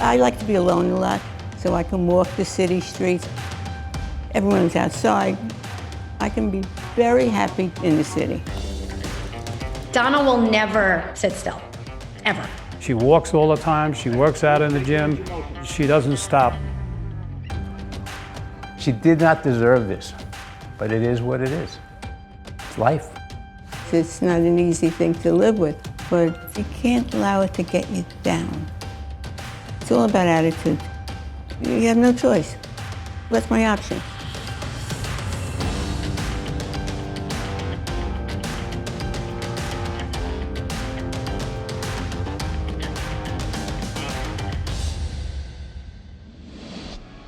I like to be alone a lot, so I can walk the city streets. Everyone's outside. I can be very happy in the city. Donna will never sit still, ever. She walks all the time, she works out in the gym, she doesn't stop. She did not deserve this, but it is what it is. It's life. It's not an easy thing to live with, but you can't allow it to get you down. It's all about attitude. You have no choice. That's my option.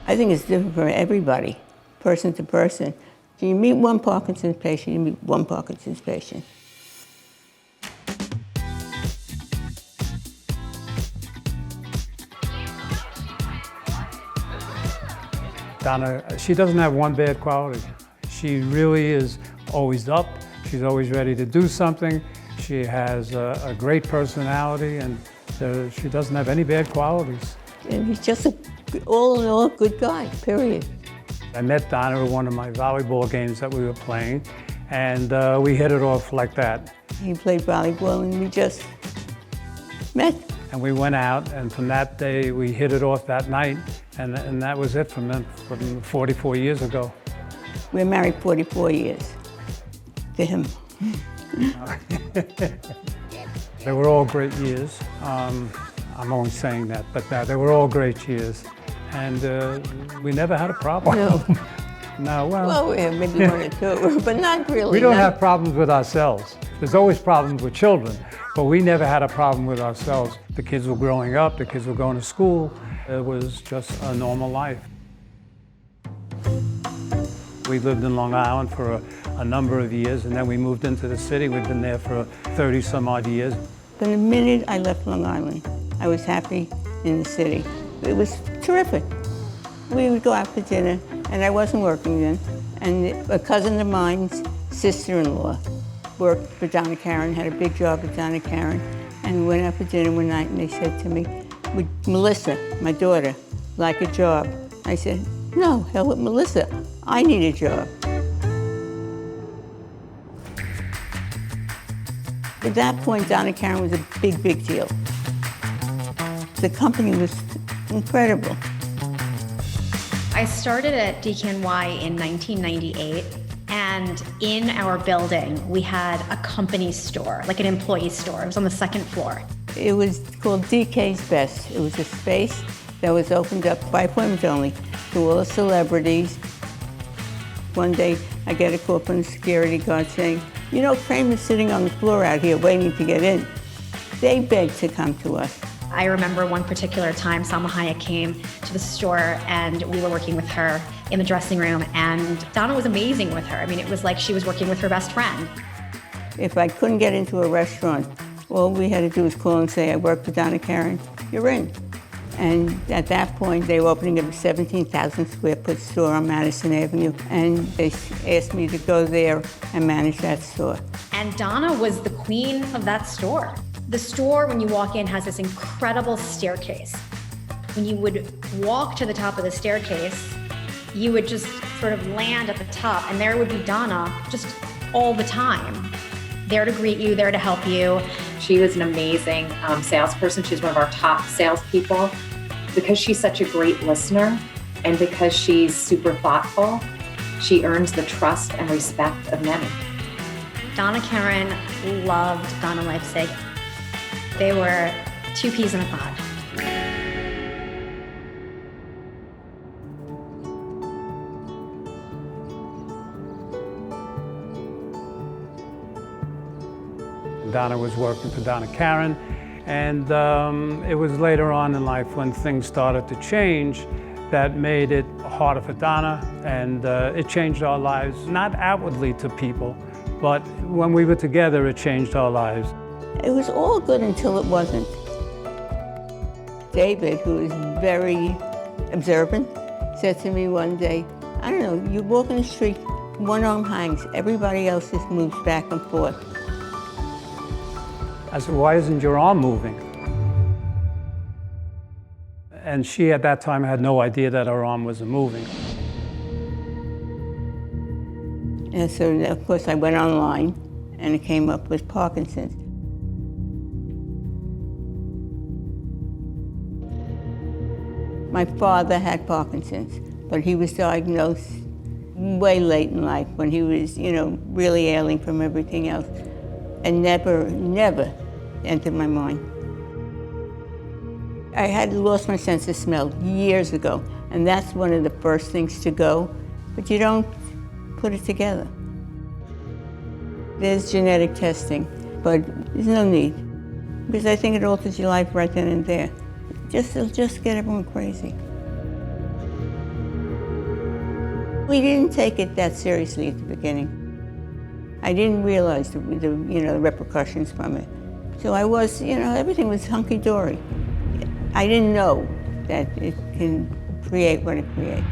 I think it's different for everybody, person to person. So you meet one Parkinson's patient, you meet one Parkinson's patient. Donna, she doesn't have one bad quality. She really is always up. She's always ready to do something. She has a great personality, and she doesn't have any bad qualities. And he's just all in all, good guy, period. I met Donna at one of my volleyball games that we were playing, and we hit it off like that. He played volleyball, and we just met. And we went out, and from that day, we hit it off that night, and that was it from 44 years ago. We're married 44 years to him. They were all great years. I'm only saying that, but they were all great years. And we never had a problem. No. No, Well, yeah, maybe one or two, but not really. we don't have problems with ourselves. There's always problems with children, but we never had a problem with ourselves. The kids were growing up, the kids were going to school. It was just a normal life. We lived in Long Island for a number of years, and then we moved into the city. We've been there for 30 some odd years. But the minute I left Long Island, I was happy in the city. It was terrific. We would go out for dinner, and I wasn't working then. And a cousin of mine's sister-in-law worked for Donna Karan, had a big job at Donna Karan. And we went out for dinner one night, and they said to me, would Melissa, my daughter, like a job? I said, no, hell with Melissa. I need a job. At that point, Donna Karan was a big, big deal. The company was incredible. I started at DKNY in 1998, and in our building, we had a company store, like an employee store. It was on the second floor. It was called DK's Best. It was a space that was opened up by appointment only to all the celebrities. One day, I get a call from the security guard saying, you know, Kramer's sitting on the floor out here waiting to get in. They begged to come to us. I remember one particular time Salma Hayek came to the store, and we were working with her in the dressing room, and Donna was amazing with her. I mean, it was like she was working with her best friend. If I couldn't get into a restaurant, all we had to do was call and say, I work for Donna Karan, you're in. And at that point, they were opening up a 17,000 square foot store on Madison Avenue, and they asked me to go there and manage that store. And Donna was the queen of that store. The store, when you walk in, has this incredible staircase. When you would walk to the top of the staircase, you would just sort of land at the top, and there would be Donna just all the time, there to greet you, there to help you. She was an amazing salesperson. She's one of our top salespeople. Because she's such a great listener, and because she's super thoughtful, she earns the trust and respect of many. Donna Karan loved Donna Leipzig. They were two peas in a pod. Donna was working for Donna Karan, and it was later on in life when things started to change that made it harder for Donna, and it changed our lives, not outwardly to people, but when we were together, it changed our lives. It was all good until it wasn't. David, who is very observant, said to me one day, I don't know, you walk in the street, one arm hangs, everybody else just moves back and forth. I said, why isn't your arm moving? And she, at that time, had no idea that her arm wasn't moving. And so, of course, I went online, and it came up with Parkinson's. My father had Parkinson's, but he was diagnosed way late in life when he was, really ailing from everything else, and never entered my mind. I had lost my sense of smell years ago, and that's one of the first things to go, but you don't put it together. There's genetic testing, but there's no need, because I think it alters your life right then and there. It'll just get everyone crazy. We didn't take it that seriously at the beginning. I didn't realize the repercussions from it. So I was, everything was hunky-dory. I didn't know that it can create what it creates.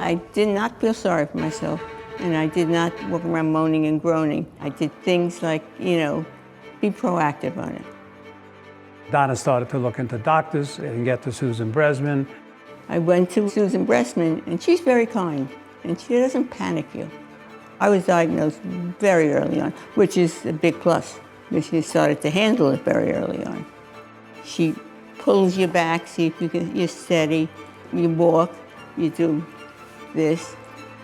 I did not feel sorry for myself, and I did not walk around moaning and groaning. I did things like, be proactive on it. Donna started to look into doctors and get to Susan Bresman. I went to Susan Bresman, and she's very kind, and she doesn't panic you. I was diagnosed very early on, which is a big plus, because she started to handle it very early on. She pulls you back, see if you're steady, you walk, you do this.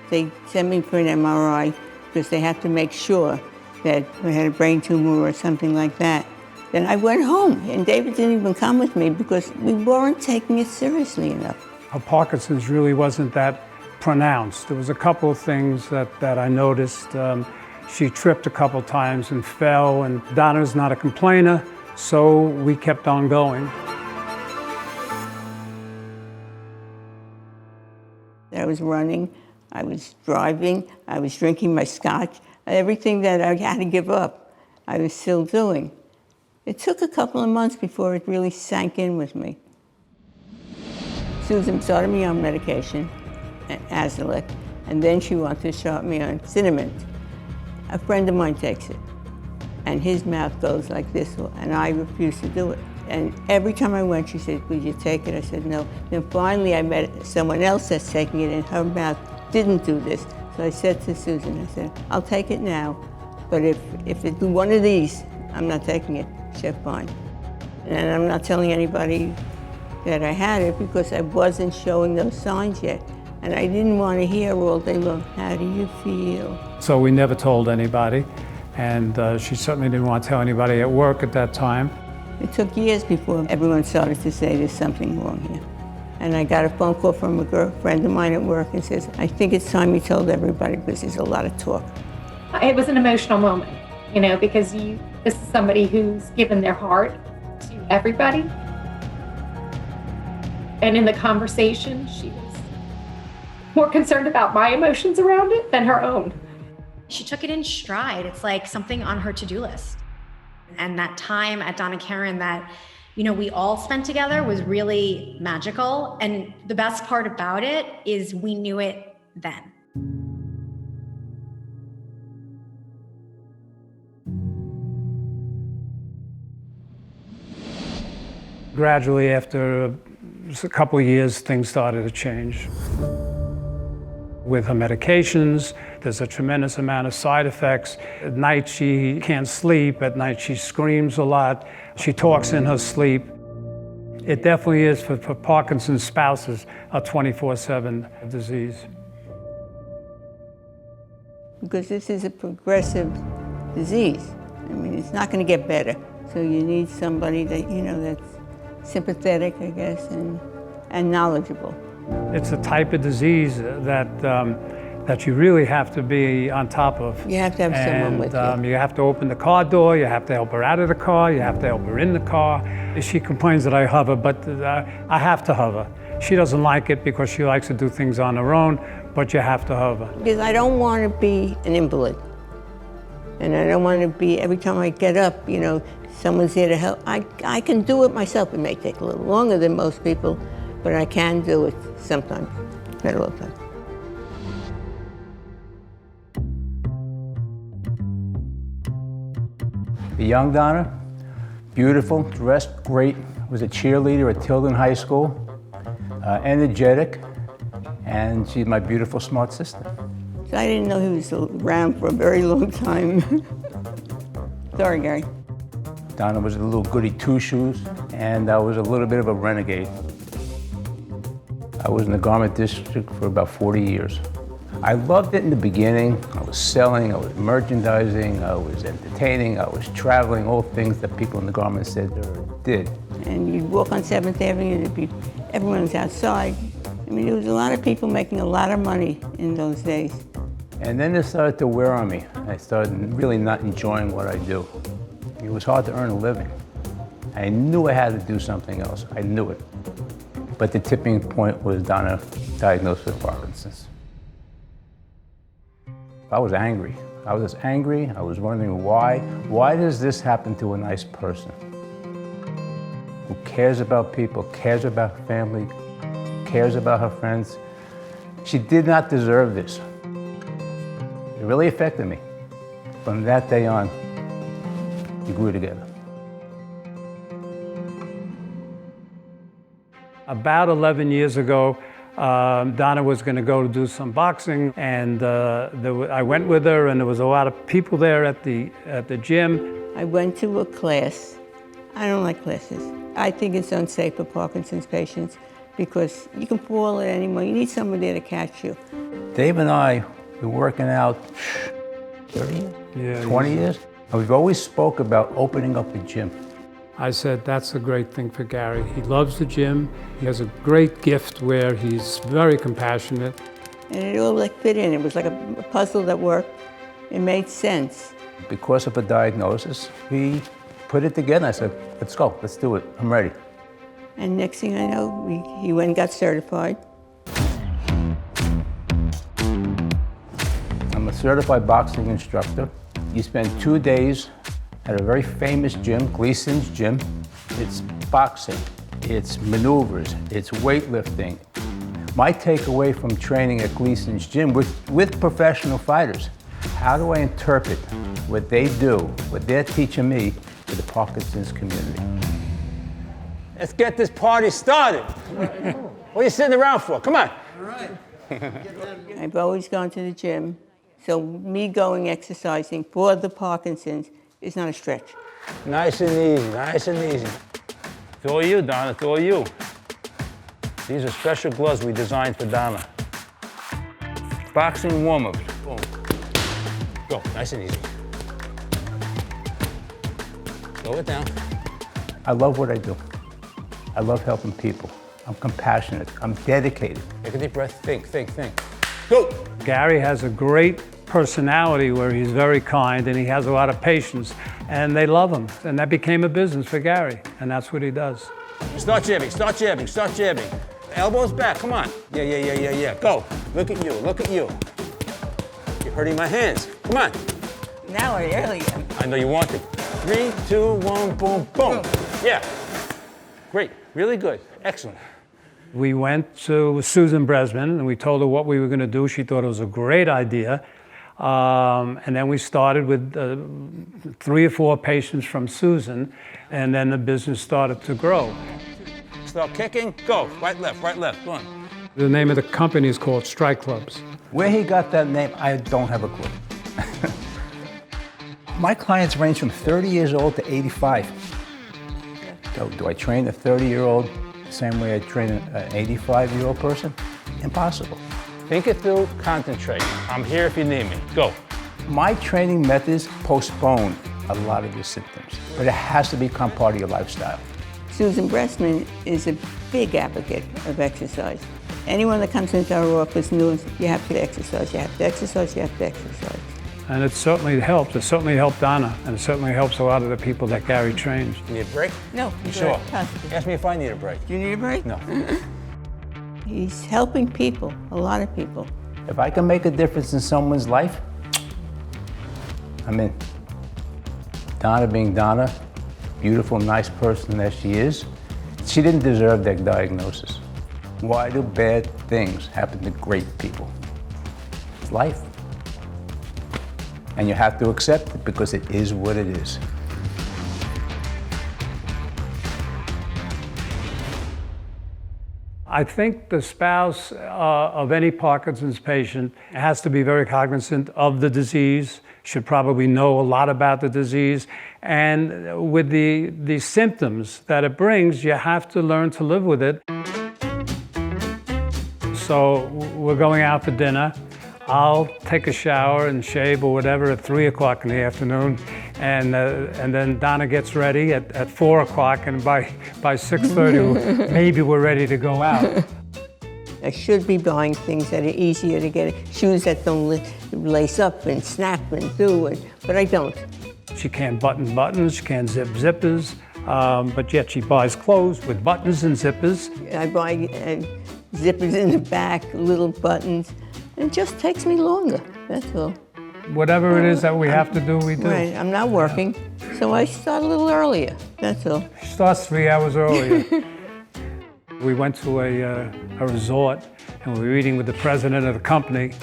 They sent me for an MRI because they have to make sure that I had a brain tumor or something like that. Then I went home, and David didn't even come with me because we weren't taking it seriously enough. Her Parkinson's really wasn't that pronounced. There was a couple of things that I noticed. She tripped a couple times and fell, and Donna's not a complainer, so we kept on going. I was running, I was driving, I was drinking my scotch. Everything that I had to give up, I was still doing. It took a couple of months before it really sank in with me. Susan started me on medication, Azilec, and then she wanted to start me on cinnamon. A friend of mine takes it, and his mouth goes like this, and I refused to do it. And every time I went, she said, "Would you take it?" I said, "No." Then finally I met someone else that's taking it, and her mouth didn't do this. So I said to Susan, I said, "I'll take it now, but if it's one of these, I'm not taking it." She said, "Fine." And I'm not telling anybody that I had it because I wasn't showing those signs yet. And I didn't want to hear all day long, "How do you feel?" So we never told anybody, and she certainly didn't want to tell anybody at work at that time. It took years before everyone started to say there's something wrong here. And I got a phone call from a friend of mine at work and says, "I think it's time you told everybody because there's a lot of talk." It was an emotional moment, because this is somebody who's given their heart to everybody. And in the conversation, she was more concerned about my emotions around it than her own. She took it in stride. It's like something on her to-do list. And that time at Donna Karan that, we all spent together was really magical. And the best part about it is we knew it then. Gradually, after a couple of years, things started to change. With her medications, there's a tremendous amount of side effects. At night, she can't sleep. At night, she screams a lot. She talks in her sleep. It definitely is, for Parkinson's spouses, a 24/7 disease. Because this is a progressive disease. It's not going to get better. So you need somebody that, that's sympathetic, I guess, and knowledgeable. It's a type of disease that you really have to be on top of. You have to have someone with you. You have to open the car door, you have to help her out of the car, you have to help her in the car. She complains that I hover, but I have to hover. She doesn't like it because she likes to do things on her own, but you have to hover. Because I don't want to be an invalid. And I don't want to be, every time I get up, someone's here to help. I can do it myself. It may take a little longer than most people, but I can do it sometimes, not all the time. The young Donna, beautiful, dressed great, was a cheerleader at Tilden High School, energetic, and she's my beautiful, smart sister. So I didn't know he was around for a very long time. Sorry, Gary. Donna was a little goody two-shoes, and I was a little bit of a renegade. I was in the garment district for about 40 years. I loved it in the beginning. I was selling, I was merchandising, I was entertaining, I was traveling, all things that people in the garment said or did. And you'd walk on 7th Avenue, everyone was outside. I mean, there was a lot of people making a lot of money in those days. And then it started to wear on me. I started really not enjoying what I do. It was hard to earn a living. I knew I had to do something else. I knew it. But the tipping point was Donna diagnosed with Parkinson's. I was angry. I was angry. I was wondering why. Why does this happen to a nice person who cares about people, cares about family, cares about her friends? She did not deserve this. It really affected me. From that day on, we grew together. About 11 years ago, Donna was going to go to do some boxing, and I went with her, and there was a lot of people there at the gym. I went to a class. I don't like classes. I think it's unsafe for Parkinson's patients because you can fall at any moment. You need someone there to catch you. Dave and I were working out 30 years, Yeah, 20 years. And we've always spoke about opening up a gym. I said, that's a great thing for Gary. He loves the gym. He has a great gift where he's very compassionate. And it all like fit in. It was like a puzzle that worked. It made sense. Because of a diagnosis, we put it together. I said, let's go, let's do it, I'm ready. And next thing I know, he went and got certified. I'm a certified boxing instructor. You spend 2 days at a very famous gym, Gleason's Gym. It's boxing, it's maneuvers, it's weightlifting. My takeaway from training at Gleason's Gym with professional fighters, how do I interpret what they do, what they're teaching me to the Parkinson's community? Let's get this party started. What are you sitting around for? Come on. I've always gone to the gym, so me going exercising for the Parkinson's is not a stretch. Nice and easy, nice and easy. It's all you, Donna, it's all you. These are special gloves we designed for Donna. Boxing warm-ups. Boom. Go, nice and easy. Slow it down. I love what I do. I love helping people. I'm compassionate, I'm dedicated. Take a deep breath, think. Go! Gary has a great personality where he's very kind and he has a lot of patience, and they love him. And that became a business for Gary, and that's what he does. Start jabbing, start jabbing, start jabbing. Elbows back, come on. Yeah. Go. Look at you. You're hurting my hands. Come on. Now I really am. I know you want it. 3, 2, 1, boom, boom. Yeah. Great, really good, excellent. We went to Susan Bresman and we told her what we were going to do. She thought it was a great idea. And then we started with 3 or 4 patients from Susan, and then the business started to grow. Start kicking, go. Right, left, go on. The name of the company is called Strike Clubs. Where he got that name, I don't have a clue. My clients range from 30 years old to 85. So do I train a 30-year-old the same way I train an 85-year-old person? Impossible. Think it through, concentrate. I'm here if you need me. Go. My training methods postpone a lot of your symptoms, but it has to become part of your lifestyle. Susan Bressman is a big advocate of exercise. Anyone that comes into our office knows you have to exercise, you have to exercise, you have to exercise. And it certainly helped. It certainly helped Donna, and it certainly helps a lot of the people that Gary trains. You need a break? No, You sure? positive. Ask me if I need a break. Do you need a break? No. He's helping people, a lot of people. If I can make a difference in someone's life, I'm in. Donna being Donna, beautiful, nice person that she is, she didn't deserve that diagnosis. Why do bad things happen to great people? It's life. And you have to accept it because it is what it is. I think the spouse of any Parkinson's patient has to be very cognizant of the disease, should probably know a lot about the disease, and with the symptoms that it brings, you have to learn to live with it. So we're going out for dinner. I'll take a shower and shave or whatever at 3 o'clock in the afternoon, and then Donna gets ready at 4 o'clock, and by 6:30 maybe we're ready to go out. I should be buying things that are easier to get, shoes that don't lace up and snap and do, but I don't. She can't button buttons, she can't zip zippers, but yet she buys clothes with buttons and zippers. I buy zippers in the back, little buttons. It just takes me longer, that's all. Whatever it is that we have to do, we do. Right, I'm not working, so I start a little earlier, that's all. She starts 3 hours earlier. We went to a resort, and we were eating with the president of the company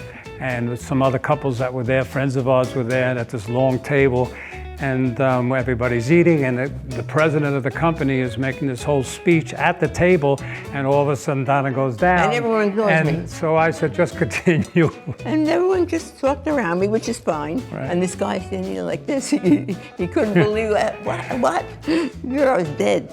and with some other couples that were there. Friends of ours were there at this long table, and everybody's eating, and the president of the company is making this whole speech at the table, and all of a sudden Donna goes down. And everyone ignores me. And so I said, just continue. And everyone just talked around me, which is fine. Right. And this guy sitting there like this, he couldn't believe that. What? You're dead.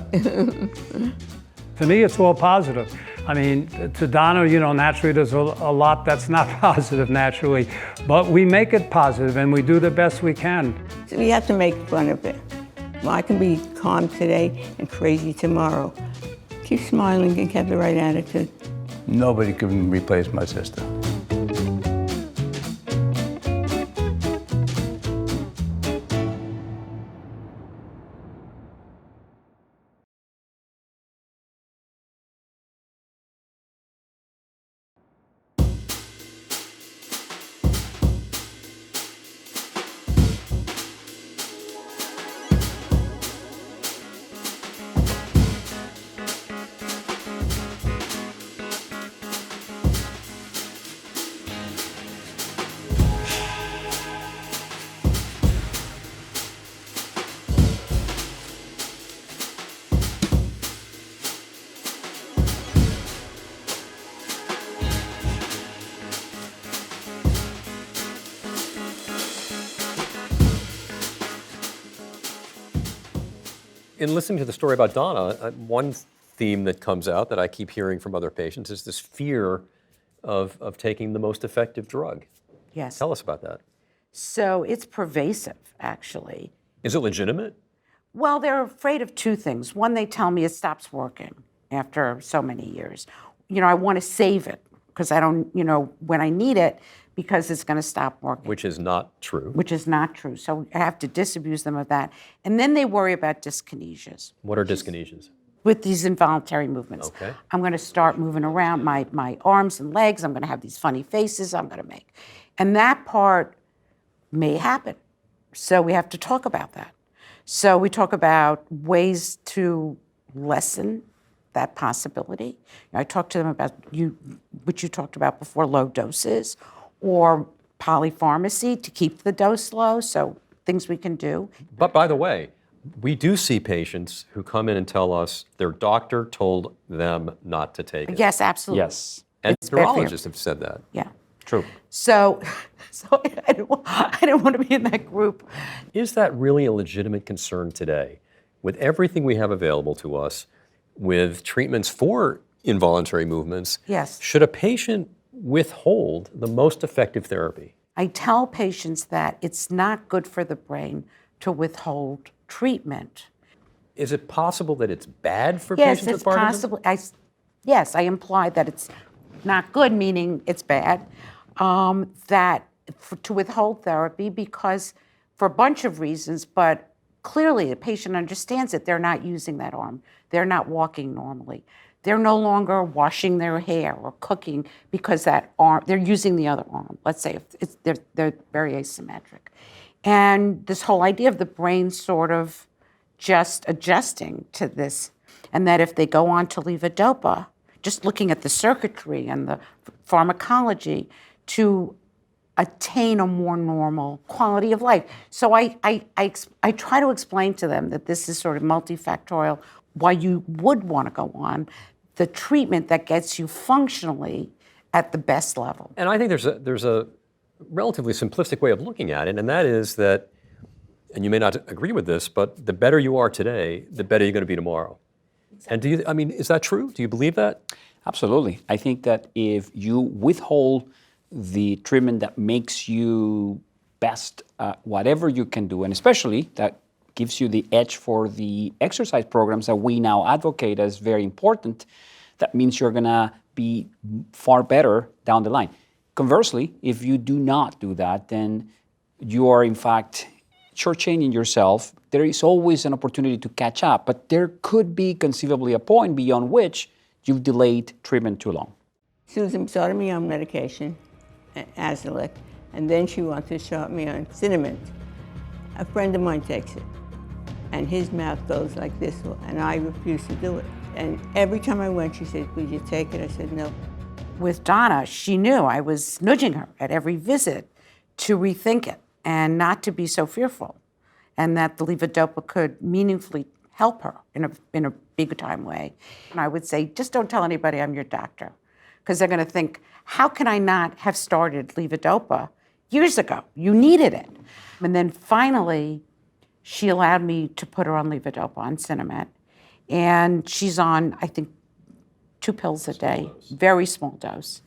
To me, it's all positive. I mean, to Donna, naturally there's a lot that's not positive naturally, but we make it positive and we do the best we can. So we have to make fun of it. Well, I can be calm today and crazy tomorrow. Keep smiling and have the right attitude. Nobody can replace my sister. In listening to the story about Donna, one theme that comes out that I keep hearing from other patients is this fear of taking the most effective drug. Yes. Tell us about that. So it's pervasive, actually. Is it legitimate? Well, they're afraid of two things. One, they tell me it stops working after so many years. I want to save it because I don't, when I need it, because it's going to stop working. Which is not true. Which is not true. So I have to disabuse them of that. And then they worry about dyskinesias. What are dyskinesias? With these involuntary movements. Okay. I'm going to start moving around my arms and legs. I'm going to have these funny faces I'm going to make. And that part may happen. So we have to talk about that. So we talk about ways to lessen that possibility. I talk to them about which you talked about before, low doses, or polypharmacy to keep the dose low, so things we can do. But by the way, we do see patients who come in and tell us their doctor told them not to take it. Yes, absolutely. Yes. And It's bad for you. neurologists have said that. Yeah. True. So I didn't want to be in that group. Is that really a legitimate concern today? With everything we have available to us, with treatments for involuntary movements, Yes. should a patient withhold the most effective therapy? I tell patients that it's not good for the brain to withhold treatment. Is it possible that it's bad for Yes, patients it's with Parkinson's? possible. Yes, I imply that it's not good, meaning it's bad, to withhold therapy because for a bunch of reasons, but clearly the patient understands that they're not using that arm. They're not walking normally. They're no longer washing their hair or cooking because that arm, they're using the other arm. Let's say if they're very asymmetric. And this whole idea of the brain sort of just adjusting to this, and that if they go on to levodopa, just looking at the circuitry and the pharmacology to attain a more normal quality of life. So I try to explain to them that this is sort of multifactorial, why you would want to go on the treatment that gets you functionally at the best level. And I think there's a relatively simplistic way of looking at it, and that is that, and you may not agree with this, but the better you are today, the better you're going to be tomorrow. Exactly. And is that true? Do you believe that? Absolutely. I think that if you withhold the treatment that makes you best at whatever you can do, and especially that gives you the edge for the exercise programs that we now advocate as very important, that means you're going to be far better down the line. Conversely, if you do not do that, then you are in fact shortchanging yourself. There is always an opportunity to catch up, but there could be conceivably a point beyond which you've delayed treatment too long. Susan started me on medication, Azilic, and then she wanted to start me on cinnamon. A friend of mine takes it, and his mouth goes like this, and I refuse to do it. And every time I went, she said, "Would you take it?" I said, "No." With Donna, she knew I was nudging her at every visit to rethink it and not to be so fearful, and that the levodopa could meaningfully help her in a big time way. And I would say, just don't tell anybody I'm your doctor, because they're going to think, how can I not have started levodopa years ago? You needed it. And then finally, she allowed me to put her on levodopa, on Cinemet, and she's on, I think, 2 pills a day, very small dose,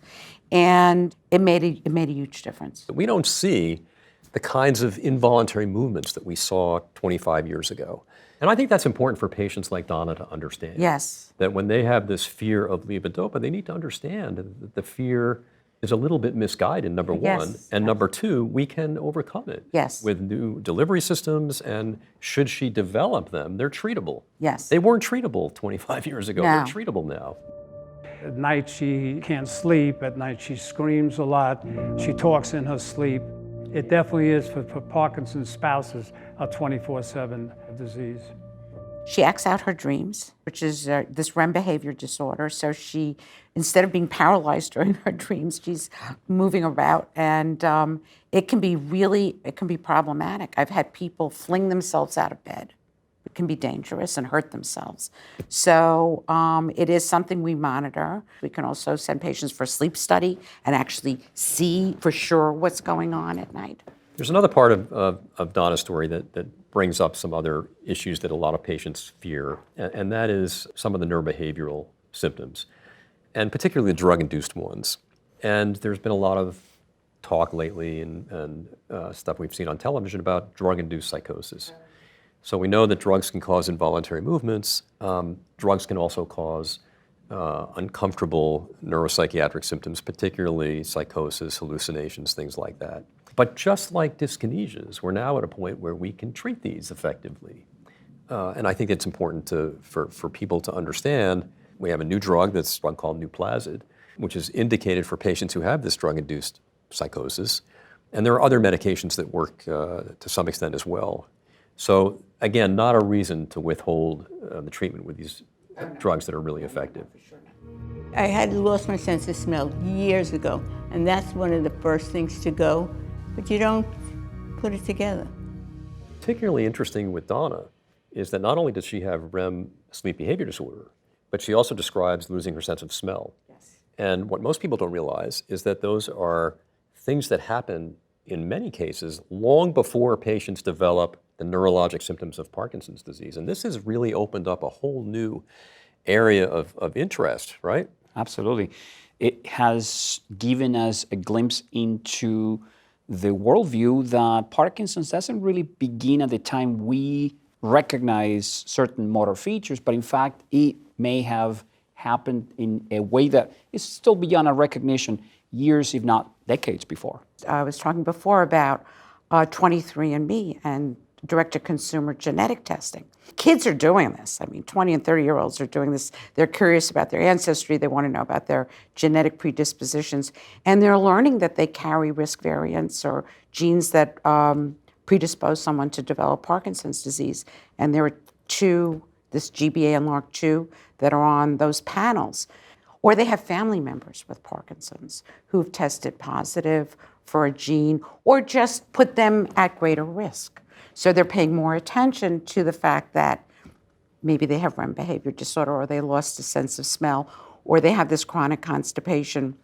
and it made a huge difference. We don't see the kinds of involuntary movements that we saw 25 years ago. And I think that's important for patients like Donna to understand. Yes. That when they have this fear of levodopa, they need to understand that the fear is a little bit misguided, number one. Yes. And number two, we can overcome it. Yes. With new delivery systems, and should she develop them, they're treatable. Yes. They weren't treatable 25 years ago. No. They're treatable now. At night she can't sleep, at night she screams a lot, she talks in her sleep. It definitely is for Parkinson's spouses a 24/7 disease. She acts out her dreams, which is this REM behavior disorder. So she, instead of being paralyzed during her dreams, she's moving about, and it can be problematic. I've had people fling themselves out of bed. It can be dangerous and hurt themselves. So it is something we monitor. We can also send patients for a sleep study and actually see for sure what's going on at night. There's another part of Donna's story that brings up some other issues that a lot of patients fear, and that is some of the neurobehavioral symptoms, and particularly the drug-induced ones. And there's been a lot of talk lately and stuff we've seen on television about drug-induced psychosis. So we know that drugs can cause involuntary movements. Drugs can also cause uncomfortable neuropsychiatric symptoms, particularly psychosis, hallucinations, things like that. But just like dyskinesias, we're now at a point where we can treat these effectively. And I think it's important for people to understand we have a new drug that's one called Nuplazid, which is indicated for patients who have this drug-induced psychosis. And there are other medications that work to some extent as well. So again, not a reason to withhold the treatment with these drugs that are really effective. I had lost my sense of smell years ago, and that's one of the first things to go, but you don't put it together. Particularly interesting with Donna is that not only does she have REM sleep behavior disorder, but she also describes losing her sense of smell. Yes. And what most people don't realize is that those are things that happen in many cases long before patients develop the neurologic symptoms of Parkinson's disease. And this has really opened up a whole new area of interest, right? Absolutely. It has given us a glimpse into the worldview that Parkinson's doesn't really begin at the time we recognize certain motor features, but in fact, it may have happened in a way that is still beyond our recognition years, if not decades before. I was talking before about 23andMe and direct-to-consumer genetic testing. Kids are doing this. I mean, 20 and 30-year-olds are doing this. They're curious about their ancestry. They want to know about their genetic predispositions. And they're learning that they carry risk variants or genes that predispose someone to develop Parkinson's disease. And there are this GBA and LRRK2, that are on those panels. Or they have family members with Parkinson's who've tested positive for a gene or just put them at greater risk. So they're paying more attention to the fact that maybe they have REM behavior disorder, or they lost a sense of smell, or they have this chronic constipation.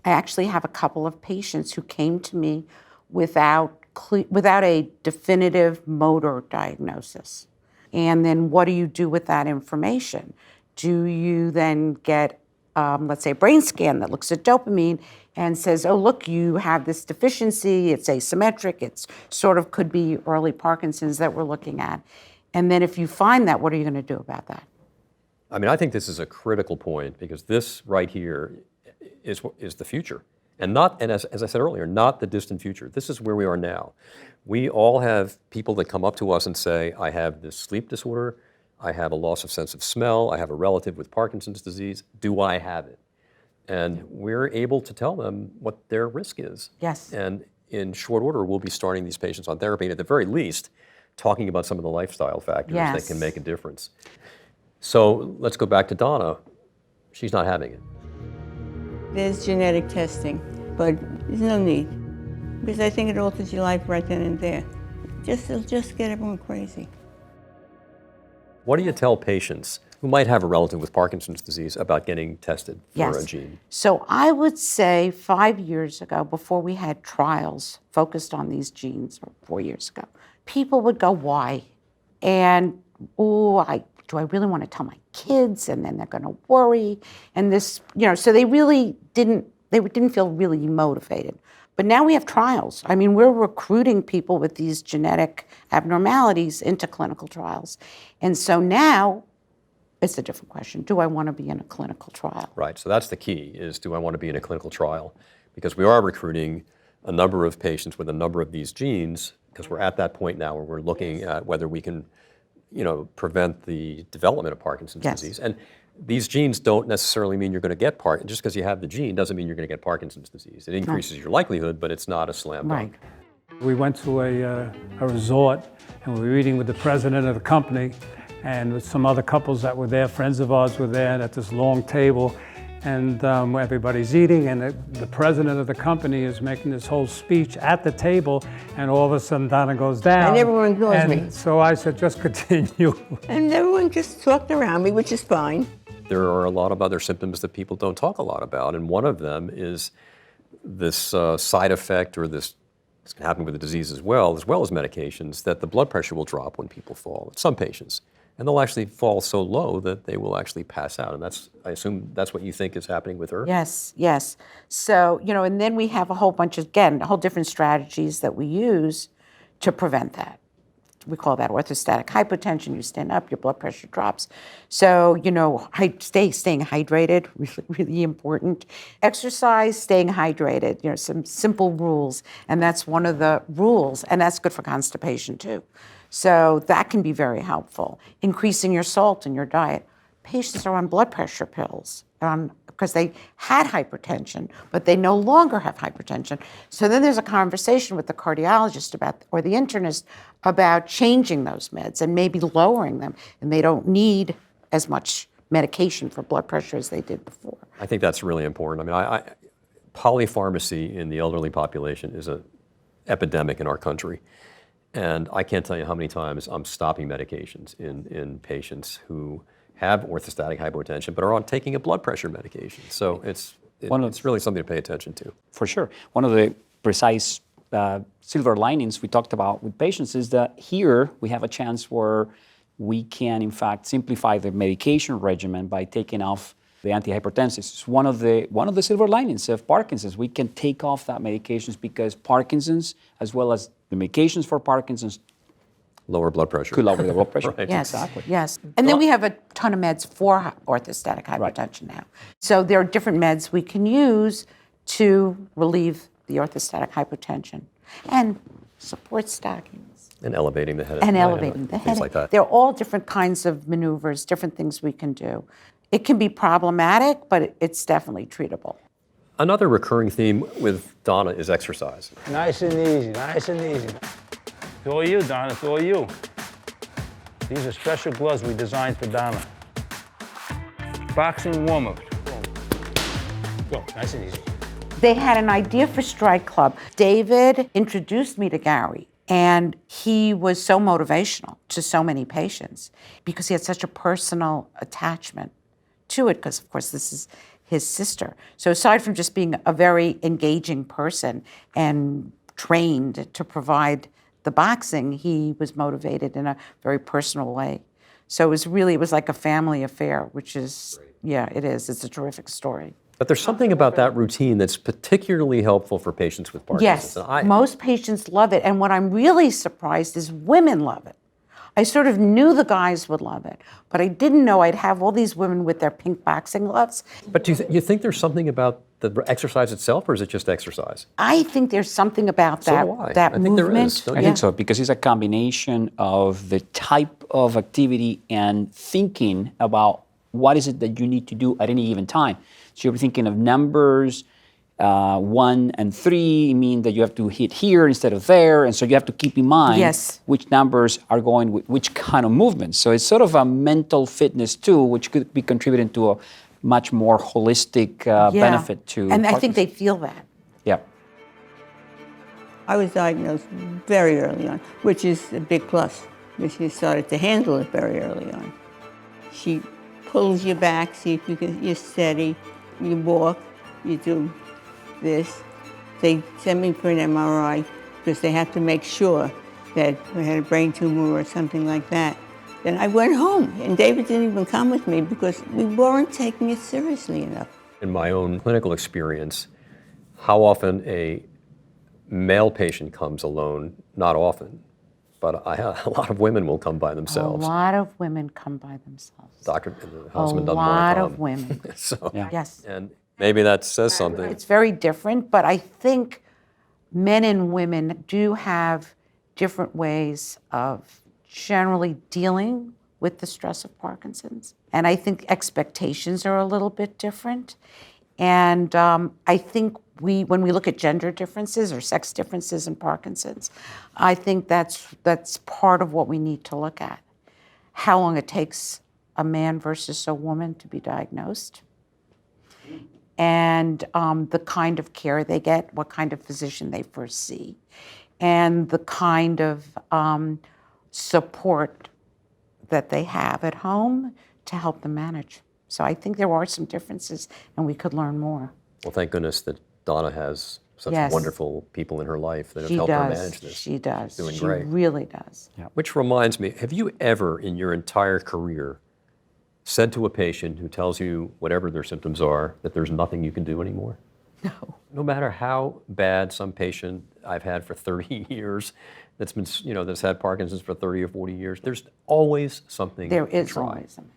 I actually have a couple of patients who came to me without a definitive motor diagnosis. And then what do you do with that information? Do you then get, let's say, a brain scan that looks at dopamine and says, oh, look, you have this deficiency, it's asymmetric, it's sort of could be early Parkinson's that we're looking at. And then if you find that, what are you going to do about that? I mean, I think this is a critical point because this right here is the future. And as I said earlier, not the distant future. This is where we are now. We all have people that come up to us and say, I have this sleep disorder, I have a loss of sense of smell, I have a relative with Parkinson's disease, do I have it? And we're able to tell them what their risk is. Yes. And in short order, we'll be starting these patients on therapy, and at the very least, talking about some of the lifestyle factors that can make a difference. So let's go back to Donna. She's not having it. There's genetic testing, but there's no need, because I think it alters your life right then and there. It'll just get everyone crazy. What do you tell patients who might have a relative with Parkinson's disease about getting tested for a gene? So I would say 5 years ago, before we had trials focused on these genes, or 4 years ago, people would go, why? And, do I really want to tell my kids? And then they're going to worry. And this, so they really didn't feel really motivated. But now we have trials. I mean, we're recruiting people with these genetic abnormalities into clinical trials. And so now it's a different question. Do I want to be in a clinical trial? Right, so that's the key, is do I want to be in a clinical trial? Because we are recruiting a number of patients with a number of these genes, because we're at that point now where we're looking at whether we can, prevent the development of Parkinson's disease. And these genes don't necessarily mean you're going to get Parkinson's. Just because you have the gene doesn't mean you're going to get Parkinson's disease. It increases your likelihood, but it's not a slam dunk. Right. We went to a resort, and we were eating with the president of the company and with some other couples that were there. Friends of ours were there at this long table, and everybody's eating, and the president of the company is making this whole speech at the table, and all of a sudden Donna goes down. And everyone ignores me. So I said, just continue. And everyone just talked around me, which is fine. There are a lot of other symptoms that people don't talk a lot about, and one of them is this side effect, or this can happen with the disease as well as medications, that the blood pressure will drop when people fall, in some patients. And they'll actually fall so low that they will actually pass out. And I assume that's what you think is happening with her? Yes. So, and then we have a whole bunch of, again, a whole different strategies that we use to prevent that. We call that orthostatic hypotension. You stand up, your blood pressure drops. So, staying hydrated, really, really important. Exercise, staying hydrated, some simple rules. And that's one of the rules, and that's good for constipation too. So that can be very helpful. Increasing your salt in your diet. Patients are on blood pressure pills because they had hypertension, but they no longer have hypertension. So then there's a conversation with the cardiologist or the internist about changing those meds and maybe lowering them, and they don't need as much medication for blood pressure as they did before. I think that's really important. I mean, polypharmacy in the elderly population is an epidemic in our country. And I can't tell you how many times I'm stopping medications in patients who have orthostatic hypotension but are taking a blood pressure medication. So it's really something to pay attention to. For sure. One of the precise silver linings we talked about with patients is that here we have a chance where we can, in fact, simplify the medication regimen by taking off the antihypertensives. It's one of the silver linings of Parkinson's. We can take off that medications because Parkinson's, as well as the medications for Parkinson's, lower blood pressure. Could lower the blood pressure. Right. Yes, exactly. Yes. And then we have a ton of meds for orthostatic hypotension now. So there are different meds we can use to relieve the orthostatic hypotension and support stockings. And elevating the head. And elevating the things head. like that. They're all different kinds of maneuvers, different things we can do. It can be problematic, but it's definitely treatable. Another recurring theme with Donna is exercise. Nice and easy, nice and easy. It's all you, Donna, it's all you. These are special gloves we designed for Donna. Boxing warm-up. Go, nice and easy. They had an idea for Strike Club. David introduced me to Gary, And he was so motivational to so many patients because he had such a personal attachment to it, because, of course, this is his sister. So aside from just being a very engaging person and trained to provide the boxing, he was motivated in a very personal way. So it was like a family affair, which is, yeah, it is. It's a terrific story. But there's something about that routine that's particularly helpful for patients with Parkinson's. Yes, most patients love it. And what I'm really surprised is women love it. I sort of knew the guys would love it, but I didn't know I'd have all these women with their pink boxing gloves. But do you think there's something about the exercise itself, or is it just exercise? I think there's something about So that, do I. that I think there movement. is, don't I you? think so, because it's a combination of the type of activity and thinking about what is it that you need to do at any given time. So you're thinking of numbers, 1 and 3 mean that you have to hit here instead of there, and so you have to keep in mind Yes. which numbers are going with which kind of movement. So it's sort of a mental fitness too, which could be contributing to a much more holistic benefit to And I think Parkinson's. they feel that. Yeah. I was diagnosed very early on, which is a big plus, because she started to handle it very early on. She pulls you back, see if you're steady, you walk, you do this. They sent me for an MRI because they have to make sure that I had a brain tumor or something like that. Then I went home, and David didn't even come with me because we weren't taking it seriously enough. In my own clinical experience, how often a male patient comes alone, not often, but a lot of women will come by themselves. A lot of women come by themselves. The husband doesn't a want lot to come. of women. So, Yeah. Yes. and maybe that says something. It's very different, but I think men and women do have different ways of generally dealing with the stress of Parkinson's. And I think expectations are a little bit different. And I think when we look at gender differences or sex differences in Parkinson's, I think that's part of what we need to look at. How long it takes a man versus a woman to be diagnosed, and the kind of care they get, what kind of physician they first see, and the kind of support that they have at home to help them manage. So I think there are some differences, and we could learn more. Well, thank goodness that Donna has such Yes. wonderful people in her life that have She helped her does. manage this. She does. Doing She great. really does. Which reminds me, have you ever in your entire career said to a patient who tells you whatever their symptoms are that there's nothing you can do anymore? No. No matter how bad some patient I've had for 30 years that's been, that's had Parkinson's for 30 or 40 years, there's always something There to is try. always something.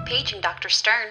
Paging Dr. Stern.